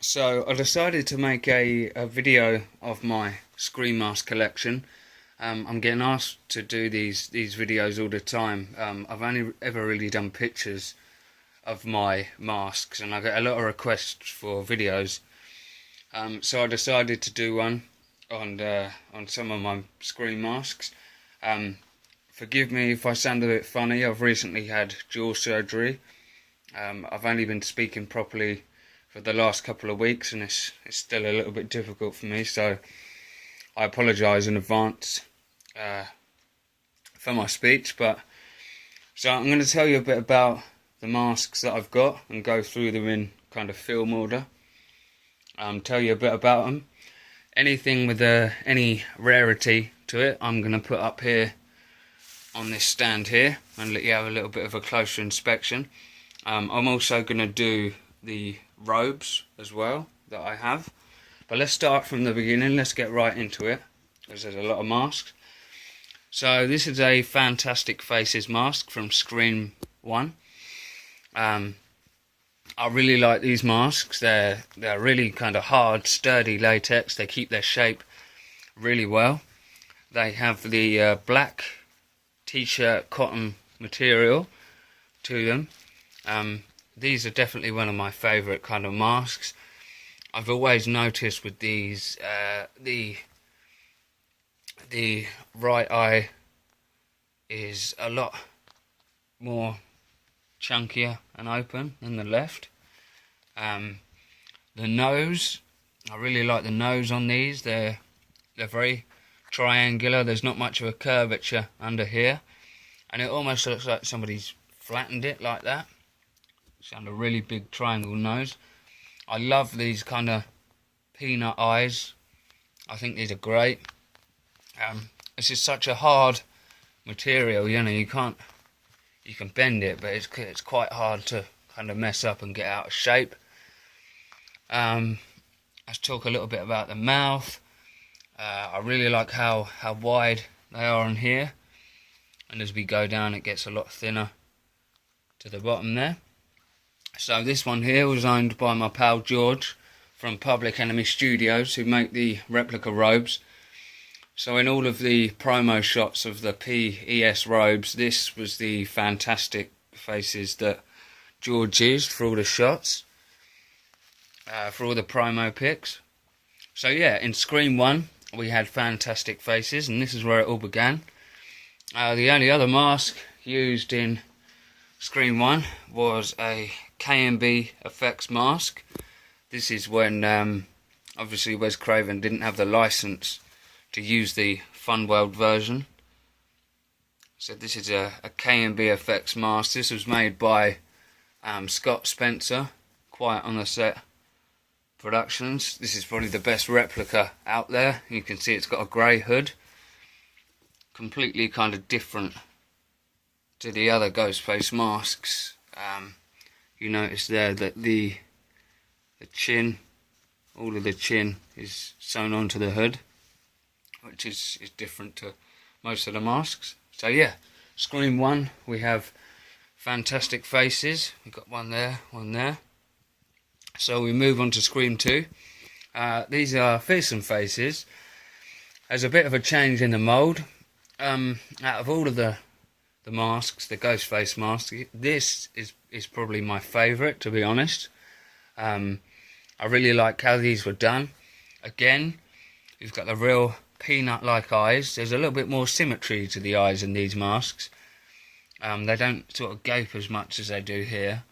So I decided to make a video of my screen mask collection. I'm getting asked to do these videos all the time. I've only ever really done pictures of my masks, and I get a lot of requests for videos. So I decided to do one on some of my screen masks. Forgive me if I sound a bit funny. I've recently had jaw surgery. I've only been speaking properly for the last couple of weeks, and it's still a little bit difficult for me, so I apologise in advance for my speech. But so I'm going to tell you a bit about the masks that I've got and go through them in kind of film order. Tell you a bit about them. Anything with any rarity to it, I'm going to put up here on this stand here and let you have a little bit of a closer inspection. I'm also going to do the robes as well that I have, but let's start from the beginning. Let's get right into it, because there's a lot of masks. So this is a Fantastic Faces mask from Scream 1. I really like these masks. They're really kind of hard, sturdy latex. They keep their shape really well. They have the black t-shirt cotton material to them. These are definitely one of my favourite kind of masks. I've always noticed with these, the right eye is a lot more chunkier and open than the left. The nose, I really like the nose on these. They're very triangular. There's not much of a curvature under here, and it almost looks like somebody's flattened it like that. It's got a really big triangle nose. I love these kind of peanut eyes. I think these are great. This is such a hard material, you know, you can bend it, but it's quite hard to kind of mess up and get out of shape. Let's talk a little bit about the mouth. I really like how wide they are on here, and as we go down it gets a lot thinner to the bottom there. So this one here was owned by my pal George from Public Enemy Studios, who make the replica robes. So in all of the promo shots of the PES robes, this was the Fantastic Faces that George used for all the shots, for all the promo pics. So yeah, in Scream 1 we had Fantastic Faces, and this is where it all began. The only other mask used in Scream 1 was a K&B effects mask. This is when obviously Wes Craven didn't have the license to use the Funworld version. So this is a K&B effects mask. This was made by Scott Spencer, Quiet on the Set Productions. This is probably the best replica out there. You can see it's got a grey hood, completely kind of different to the other Ghostface masks. You notice there that the chin, all of the chin is sewn onto the hood, which is different to most of the masks. So yeah, Scream 1 we have Fantastic Faces. We've got one there, one there. So we move on to Scream 2. These are Fearsome Faces. There's a bit of a change in the mould. Out of all of the masks, the Ghostface mask, this is probably my favourite, to be honest. I really like how these were done. Again, you've got the real peanut-like eyes. There's a little bit more symmetry to the eyes in these masks. They don't sort of gape as much as they do here.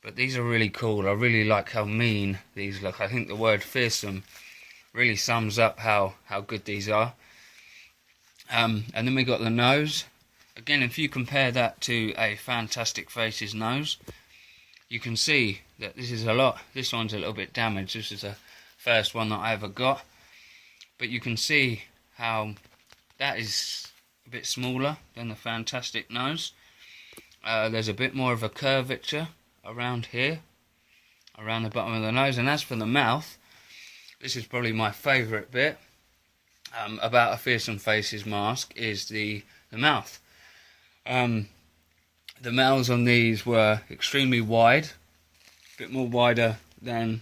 But these are really cool. I really like how mean these look. I think the word fearsome really sums up how good these are. And then we got the nose. Again, if you compare that to a Fantastic Faces nose, you can see that this one's a little bit damaged. This is the first one that I ever got. But you can see how that is a bit smaller than the Fantastic nose. There's a bit more of a curvature around here, around the bottom of the nose. And as for the mouth, this is probably my favourite bit about a Fearsome Faces mask, is the mouth. The mouths on these were extremely wide, a bit more wider than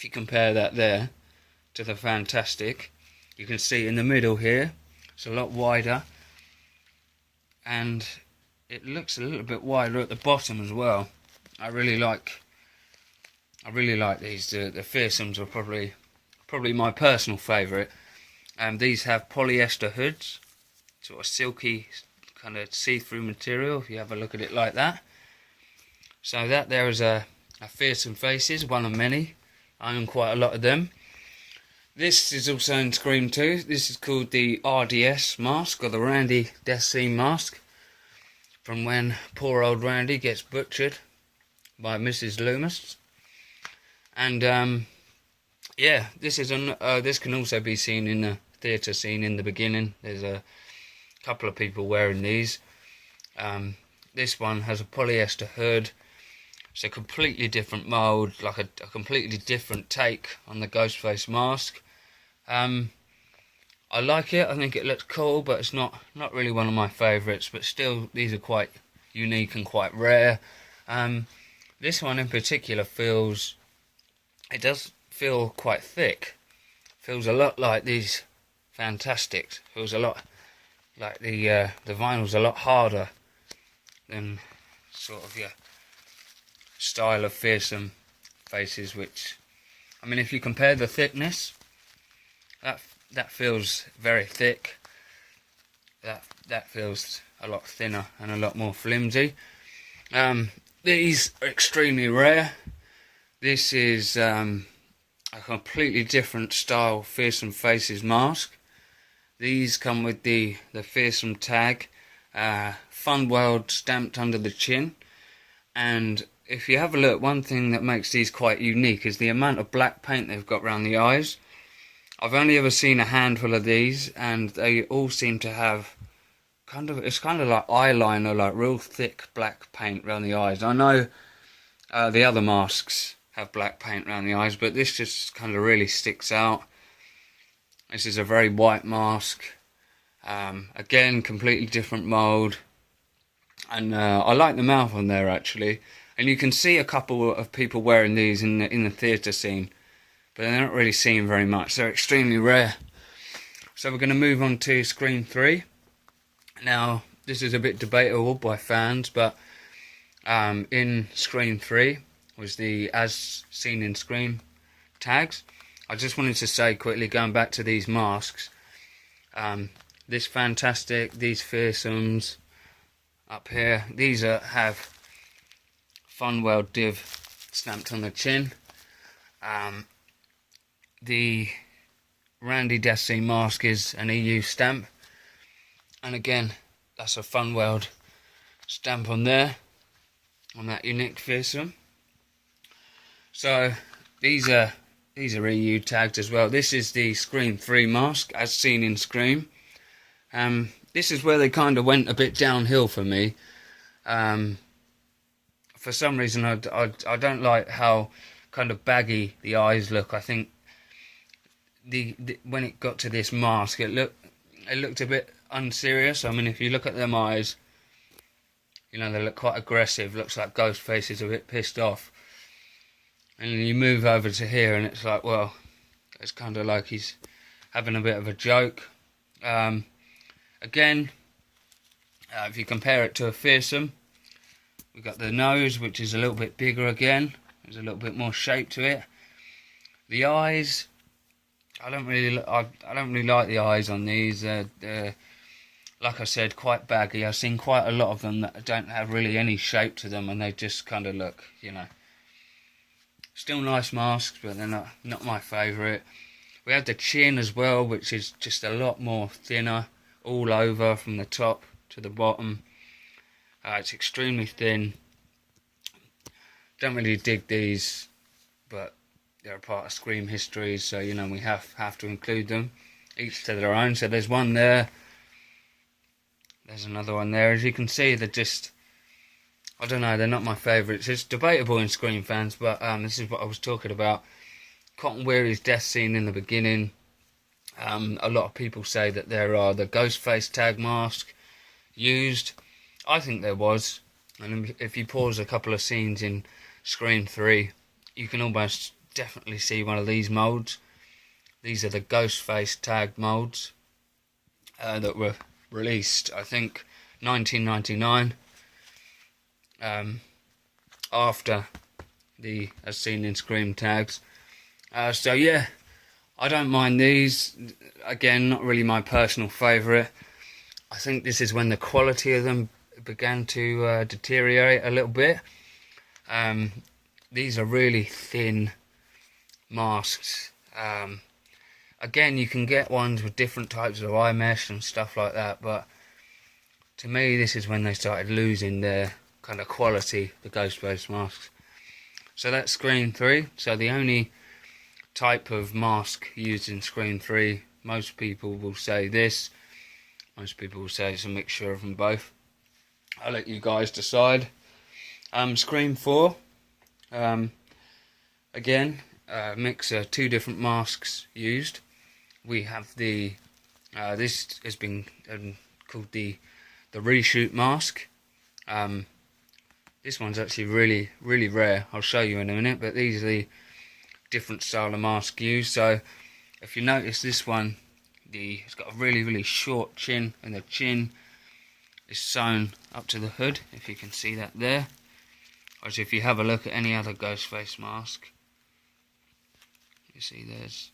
if you compare that there to the Fantastic, you can see in the middle here, it's a lot wider, and it looks a little bit wider at the bottom as well. I really like these. The Fearsomes are probably my personal favourite. These have polyester hoods, sort of silky, kind of see-through material, if you have a look at it like that. So that there is a Fearsome Faces, one of many. I own quite a lot of them. This is also in Scream 2. This is called the RDS mask, or the Randy Death Scene mask, from when poor old Randy gets butchered by Mrs. Loomis. And yeah, this can also be seen in the theatre scene in the beginning. There's a couple of people wearing these. This one has a polyester hood. It's a completely different mould, like a completely different take on the Ghostface mask. I like it. I think it looks cool, but it's not really one of my favourites. But still, these are quite unique and quite rare. This one in particular does feel quite thick. Feels a lot like these Fantastics. Feels a lot like the vinyl's a lot harder than sort of your style of Fearsome Faces, which, I mean, if you compare the thickness, that feels very thick. That feels a lot thinner and a lot more flimsy. These are extremely rare. This is a completely different style Fearsome Faces mask. These come with the Fearsome tag, Fun World stamped under the chin. And if you have a look, one thing that makes these quite unique is the amount of black paint they've got around the eyes. I've only ever seen a handful of these, and they all seem to have it's kind of like eyeliner, like real thick black paint around the eyes. I know the other masks have black paint around the eyes, but this just kind of really sticks out. This is a very white mask. Again, completely different mould. And I like the mouth on there, actually. And you can see a couple of people wearing these in the theatre scene, but they're not really seen very much. They're extremely rare. So we're going to move on to Scream 3. Now, this is a bit debatable by fans, but in Scream 3 was the As Seen in Scream tags. I just wanted to say quickly, going back to these masks, this Fantastic, these Fearsomes up here, these have Fun World div stamped on the chin. The Randy Death Scene mask is an EU stamp, and again, that's a Fun World stamp on there, on that unique Fearsome. So these are EU tagged as well. This is the Scream 3 mask, As Seen in Scream. This is where they kind of went a bit downhill for me. For some reason, I don't like how kind of baggy the eyes look. I think when it got to this mask, it looked a bit unserious. I mean, if you look at them eyes, you know, they look quite aggressive. Looks like Ghostface is a bit pissed off. And then you move over to here, and it's like, well, it's kind of like he's having a bit of a joke. Again, if you compare it to a Fearsome, we've got the nose, which is a little bit bigger again. There's a little bit more shape to it. The eyes, I don't really like the eyes on these. They're, like I said, quite baggy. I've seen quite a lot of them that don't have really any shape to them, and they just kind of look, you know. Still nice masks, but they're not my favourite. We have the chin as well, which is just a lot more thinner all over from the top to the bottom. It's extremely thin. Don't really dig these, but they're a part of Scream history, so you know we have to include them, each to their own. So there's one there. There's another one there. As you can see, they're just, I don't know, they're not my favourites. It's debatable in Scream fans, but this is what I was talking about. Cotton Weary's death scene in the beginning. A lot of people say that there are the Ghostface tag mask used. I think there was. And if you pause a couple of scenes in Scream 3, you can almost definitely see one of these moulds. These are the Ghostface tag moulds that were released, I think, 1999, after the As Seen in Scream tags. So yeah, I don't mind these. Again, not really my personal favourite. I think this is when the quality of them began to deteriorate a little bit. These are really thin masks. Again, you can get ones with different types of eye mesh and stuff like that, but to me this is when they started losing their kind of quality, the Ghostface masks. So that's Scream 3. So the only type of mask used in Scream 3, most people will say this, most people will say it's a mixture of them both. I'll let you guys decide. Scream 4, again, mix of two different masks used. We have the this has been called the reshoot mask. This one's actually really rare. I'll show you in a minute, but these are the different style of mask used. So if you notice, this one, it's got a really short chin, and the chin is sewn up to the hood, if you can see that there. Whereas if you have a look at any other Ghostface mask, you see there's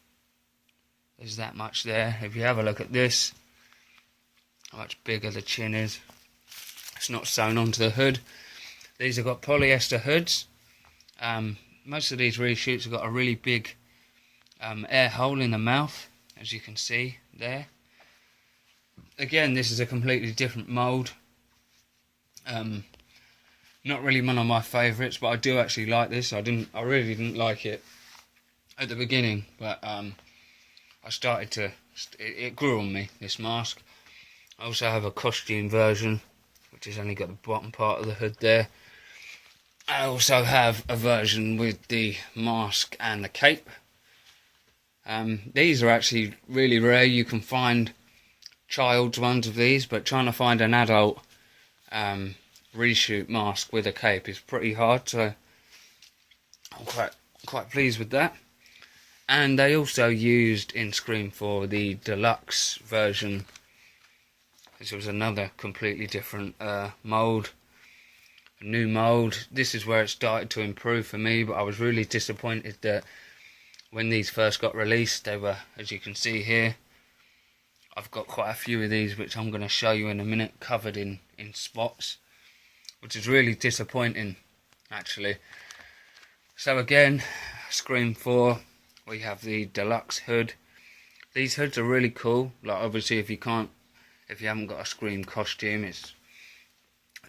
that much there. If you have a look at this, how much bigger the chin is. It's not sewn onto the hood. These have got polyester hoods. Most of these reshoots have got a really big air hole in the mouth, as you can see there. Again, this is a completely different mould. Not really one of my favourites, but I do actually like this. I really didn't like it at the beginning, but I started to. It grew on me, this mask. I also have a costume version, which has only got the bottom part of the hood there. I also have a version with the mask and the cape. These are actually really rare. You can find child's ones of these, but trying to find an adult reshoot mask with a cape is pretty hard, so I'm quite pleased with that. And they also used in Scream 4 the deluxe version. This was another completely different mould, a new mould. This is where it started to improve for me, but I was really disappointed that when these first got released, they were, as you can see here, I've got quite a few of these which I'm going to show you in a minute, covered in spots, which is really disappointing actually. So again, Scream 4, we have the deluxe hood. These hoods are really cool. Like, obviously if you haven't got a Scream costume,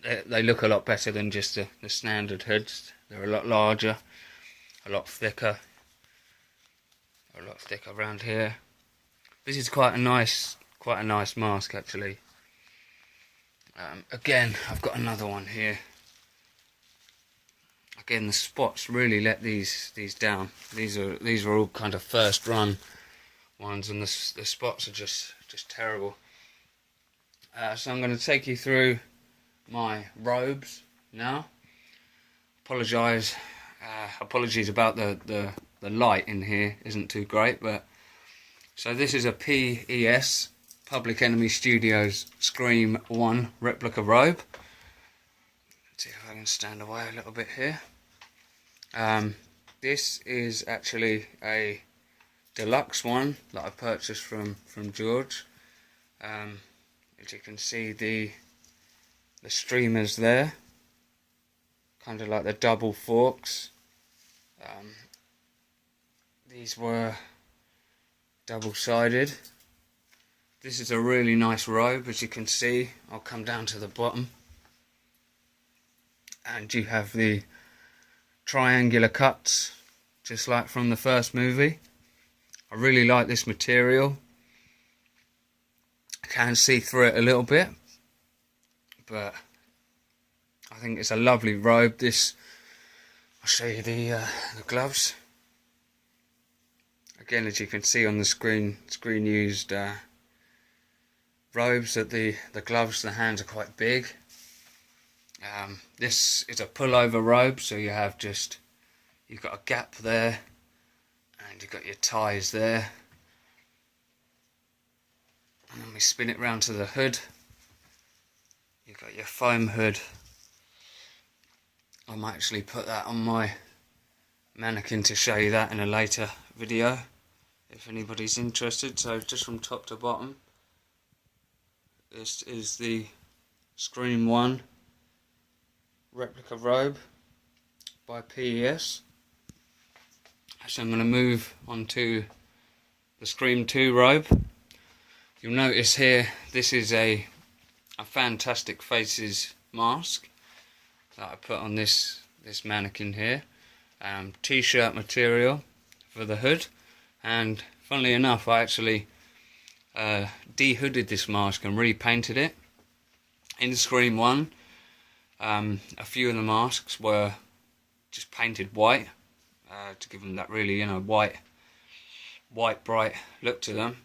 they look a lot better than just the standard hoods. They're a lot larger, a lot thicker around here. This is quite a nice mask actually. Again, I've got another one here. Again, the spots really let these down. These are all kind of first run ones, and the spots are just terrible. So I'm going to take you through my robes now. Apologies about the light in here isn't too great, but so this is a PES, Public Enemy Studios Scream 1 replica robe. Let's see if I can stand away a little bit here. This is actually a deluxe one that I purchased from George. As you can see, the streamers there, kind of like the double forks. These were double-sided. This is a really nice robe, as you can see. I'll come down to the bottom, and you have the triangular cuts, just like from the first movie. I really like this material. I can see through it a little bit, but I think it's a lovely robe. I'll show you the gloves. Again, as you can see on the screen used robes, that the gloves, the hands are quite big. This is a pullover robe, so you've got a gap there And you've got your ties there. And then we spin it round to the hood. You've got your foam hood. I might actually put that on my mannequin to show you that in a later video, if anybody's interested. So just from top to bottom, this is the Scream 1 replica robe by PES. So I'm going to move on to the Scream 2 robe. You'll notice here, this is a Fantastic Faces mask that I put on this mannequin here. T-shirt material for the hood, and funnily enough I actually de-hooded this mask and repainted it. In Scream 1, a few of the masks were just painted white to give them that really, white bright look to them,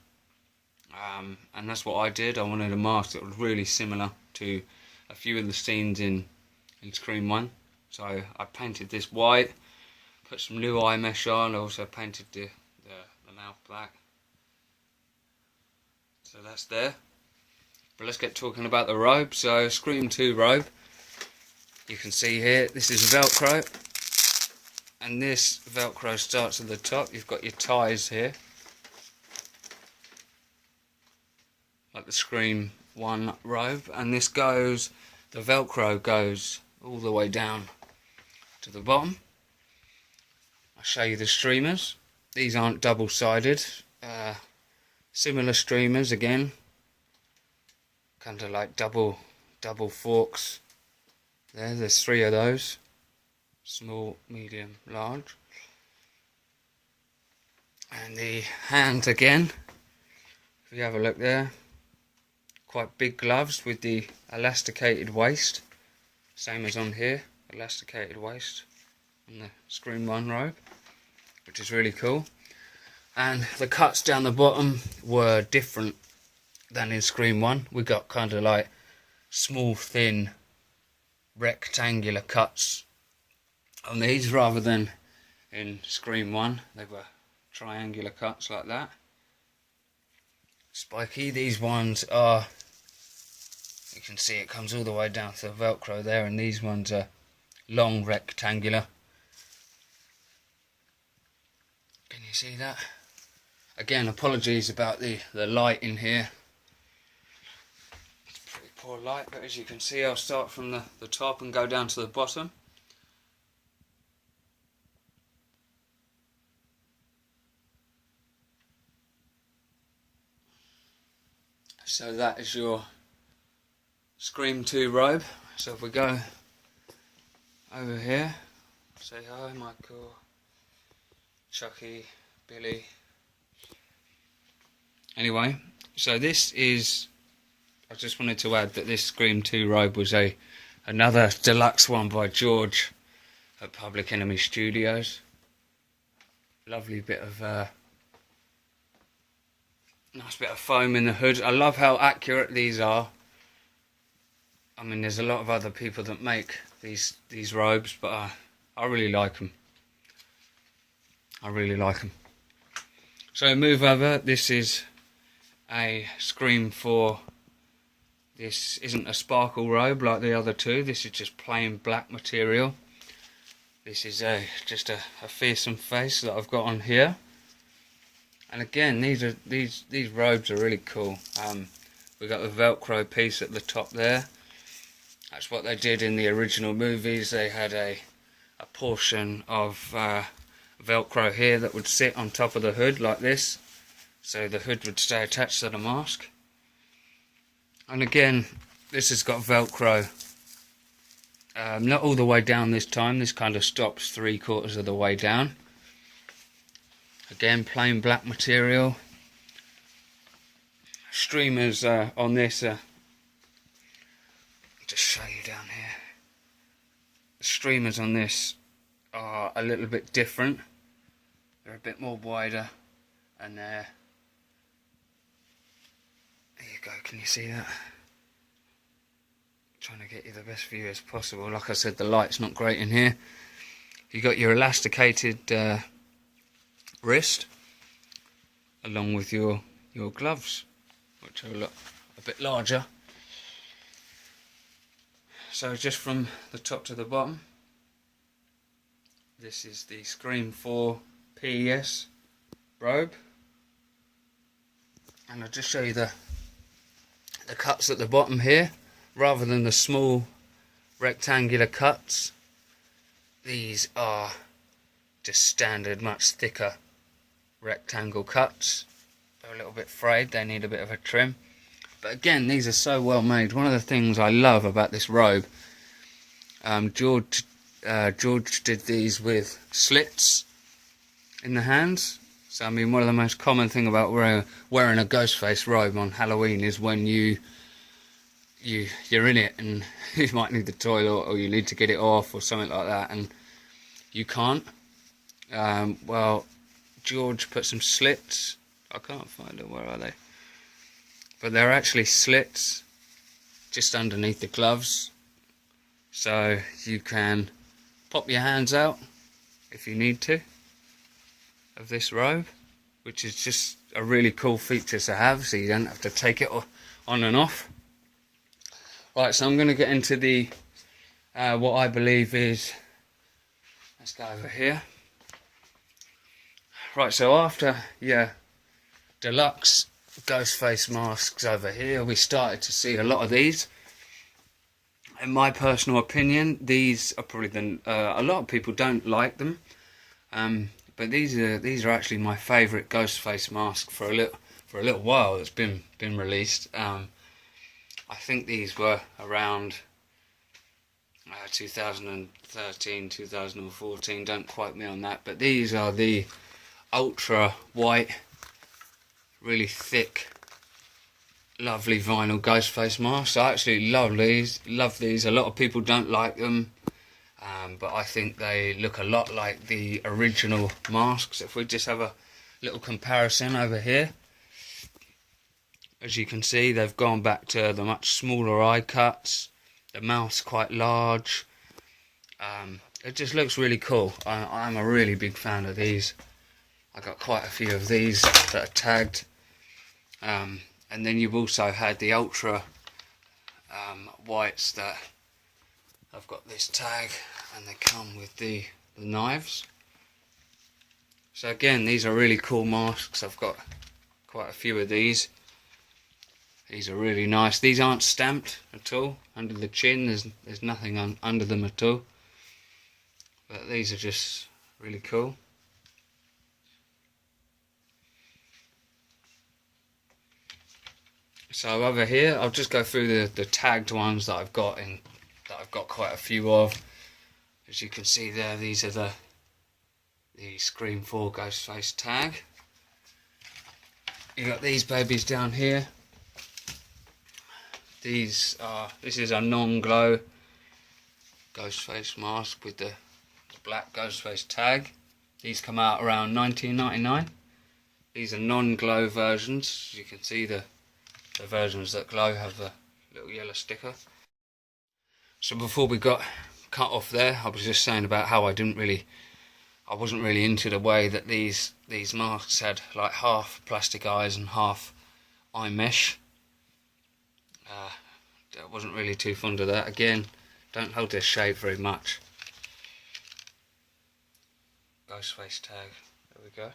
and that's what I did. I wanted a mask that was really similar to a few of the scenes in Scream 1, so I painted this white, put some new eye mesh on. I also painted the mouth black, so that's there. But let's get talking about the robe. So Scream 2 robe, you can see here, this is Velcro, and this Velcro starts at the top. You've got your ties here, like the Scream 1 robe, and this goes, the Velcro goes all the way down to the bottom. I'll show you the streamers. These aren't double-sided, similar streamers again, kind of like double forks. There's 3 of those, small, medium, large. And the hand again, if you have a look there, quite big gloves with the elasticated waist, same as on here, elasticated waist on the Scream 1 robe, which is really cool. And the cuts down the bottom were different than in Scream 1. We got kind of like small, thin, rectangular cuts on these, rather than in Scream 1. They were triangular cuts like that. Spiky. These ones are, you can see it comes all the way down to the Velcro there, and these ones are long, rectangular. Can you see that? Again, apologies about the light in here. It's pretty poor light, but as you can see, I'll start from the top and go down to the bottom. So that is your Scream 2 robe. So if we go over here, say hi Michael, Chucky, Billy. Anyway, so this is, I just wanted to add that this Scream 2 robe was another deluxe one by George at Public Enemy Studios. Lovely bit of nice bit of foam in the hood. I love how accurate these are. I mean, there's a lot of other people that make these robes, but I really like them. I really like them. So move over. This is a Scream 4. This isn't a sparkle robe like the other two. This is just plain black material. This is just a fearsome face that I've got on here. And again, these robes are really cool. We got the Velcro piece at the top there. That's what they did in the original movies. They had a portion of Velcro here that would sit on top of the hood like this, so the hood would stay attached to the mask. And again, this has got Velcro, not all the way down this time. This kind of stops 3/4 of the way down. Again, plain black material. Streamers on this, just show you down here. The streamers on this are a little bit different. They're a bit more wider, and there you go. Can you see that? Trying to get you the best view as possible. Like I said, the light's not great in here. You got your elasticated wrist, along with your gloves, which are a bit larger. So just from the top to the bottom, this is the Scream 4 PES robe, and I'll just show you the cuts at the bottom here. Rather than the small rectangular cuts, these are just standard, much thicker rectangle cuts. They're a little bit frayed, they need a bit of a trim. But again, these are so well made. One of the things I love about this robe, George did these with slits in the hands. So I mean, one of the most common thing about wearing a Ghostface robe on Halloween is when you're in it and you might need the toilet, or you need to get it off or something like that, and you can't. Well, George put some slits. I can't find them. Where are they? But they're actually slits just underneath the gloves, so you can pop your hands out if you need to of this robe, which is just a really cool feature to have, so you don't have to take it on and off. Right, so I'm going to get into the what I believe is, let's go over here. Right, so after deluxe Ghostface masks over here, we started to see a lot of these. In my personal opinion, these are probably a lot of people don't like them, but these are actually my favourite Ghostface mask for a little while. It's been released. I think these were around 2013, 2014. Don't quote me on that, but these are the ultra white, really thick, lovely vinyl Ghostface masks. I actually love these. A lot of people don't like them, but I think they look a lot like the original masks. If we just have a little comparison over here, as you can see, they've gone back to the much smaller eye cuts. The mouth's quite large. It just looks really cool. I'm a really big fan of these. I got quite a few of these that are tagged. And then you've also had the ultra whites that have got this tag, and they come with the knives. So again, these are really cool masks. I've got quite a few of these. These are really nice. These aren't stamped at all under the chin. There's nothing under them at all. But these are just really cool. So over here, I'll just go through the tagged ones that I've got quite a few of. As you can see there, these are the Scream 4 Ghostface tag. You got these babies down here. This is a non-glow Ghostface mask with the black Ghostface tag. These come out around $19.99. These are non-glow versions. As you can see, the versions that glow have the little yellow sticker. So before we got cut off there, I was just saying about how I wasn't really into the way that these masks had like half plastic eyes and half eye mesh. I wasn't really too fond of that. Again, don't hold this shape very much. Ghostface tag, there we go.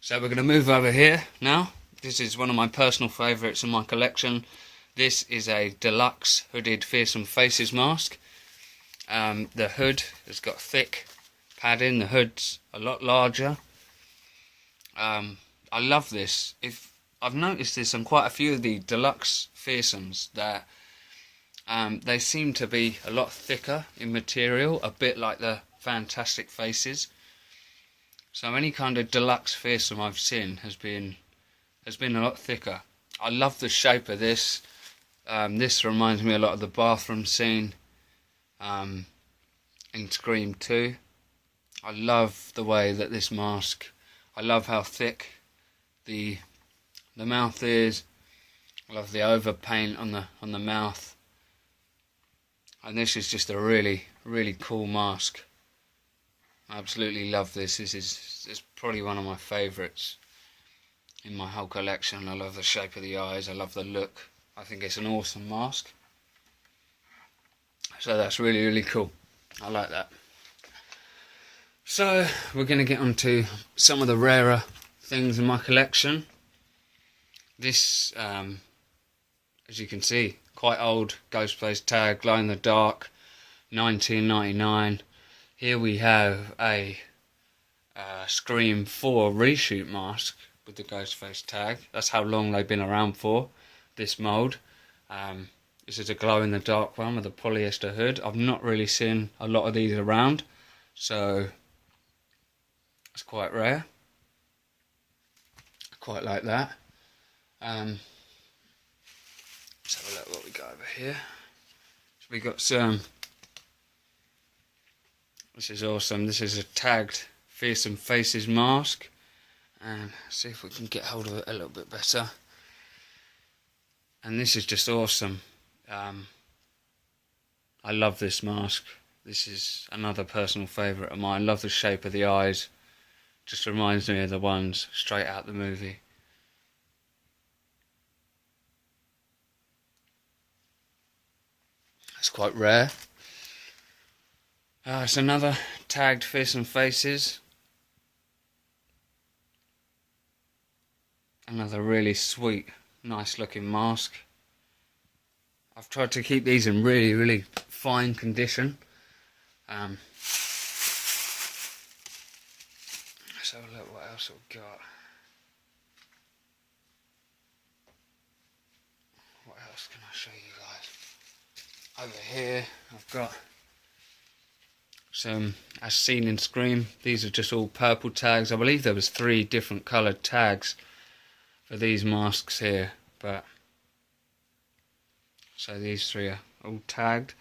So we're going to move over here now. This is one of my personal favourites in my collection. This is a deluxe hooded Fearsome Faces mask. The hood has got thick padding. The hood's a lot larger. I love this. I've noticed this on quite a few of the deluxe Fearsomes, that they seem to be a lot thicker in material, a bit like the Fantastic Faces. So any kind of deluxe Fearsome I've seen has been a lot thicker. I love the shape of this. This reminds me a lot of the bathroom scene in Scream 2. I love the way that this mask, I love how thick the mouth is. I love the overpaint on the mouth. And this is just a really, really cool mask. I absolutely love this. This is probably one of my favourites in my whole collection. I love the shape of the eyes, I love the look. I think it's an awesome mask. So that's really, really cool. I like that. So we're going to get on to some of the rarer things in my collection. This, as you can see, quite old Ghostface tag, glow in the dark, 1999. Here we have a Scream 4 reshoot mask with the Ghostface tag. That's how long they've been around for, this mould. This is a glow in the dark one with a polyester hood. I've not really seen a lot of these around, so it's quite rare. I quite like that. Let's have a look what we got over here. So we got some. This is awesome. This is a tagged Fearsome Faces mask. And see if we can get hold of it a little bit better. And this is just awesome. I love this mask. This is another personal favourite of mine. I love the shape of the eyes. Just reminds me of the ones straight out the movie. It's quite rare. It's another tagged Fearsome Faces. Another really sweet, nice looking mask. I've tried to keep these in really, really fine condition. Let's have a look what else we've got. What else can I show you guys? Over here I've got some As Seen in Scream. These are just all purple tags. I believe there was 3 different coloured tags for these masks here, but so these 3 are all tagged.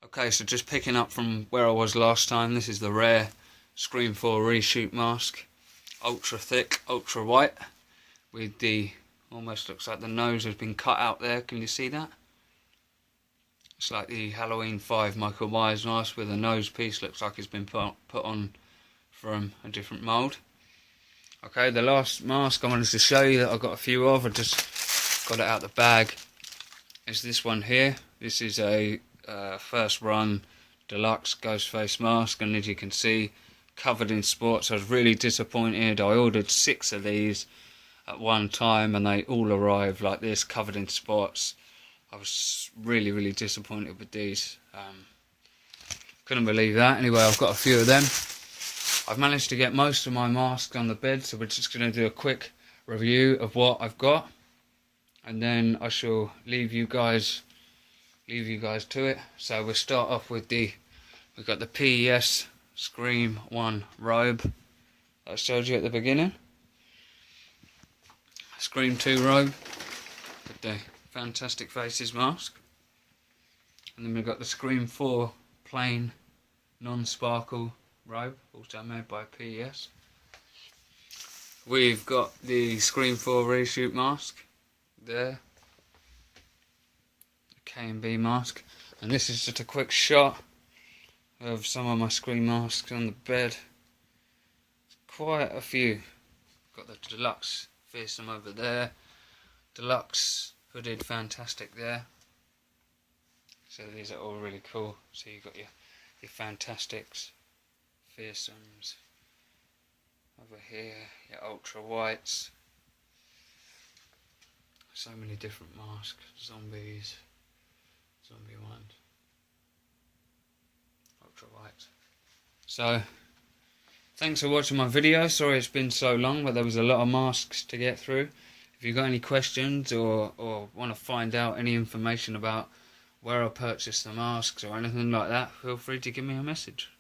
Okay, so just picking up from where I was last time, this is the rare Scream 4 reshoot mask. Ultra thick, ultra white, with the, almost looks like the nose has been cut out there. Can you see that? It's like the Halloween 5 Michael Myers mask, with the nose piece looks like it's been put on from a different mould. Okay, the last mask I wanted to show you that I got a few of, I just got it out the bag, is this one here. This is a first run deluxe Ghostface mask, and as you can see, covered in spots. I was really disappointed. I ordered 6 of these at one time and they all arrived like this, covered in spots. I was really, really disappointed with these. Couldn't believe that. Anyway, I've got a few of them. I've managed to get most of my masks on the bed, so we're just going to do a quick review of what I've got, and then I shall leave you guys to it. So we'll start off with we've got the PES Scream 1 robe that I showed you at the beginning. Scream 2 robe with the Fantastic Faces mask. And then we've got the Scream 4 plain non-sparkle robe, also made by PES. We've got the Scream 4 reshoot mask there, the K&B mask, and this is just a quick shot of some of my Scream masks on the bed. Quite a few. Got the deluxe Fearsome over there, deluxe hooded Fantastic there. So these are all really cool. So you've got your Fantastics, Fearsomes over here, your ultra whites, so many different masks, zombies, zombie ones, ultra whites. So thanks for watching my video. Sorry it's been so long, but there was a lot of masks to get through. If you've got any questions or want to find out any information about where I purchased the masks or anything like that, feel free to give me a message.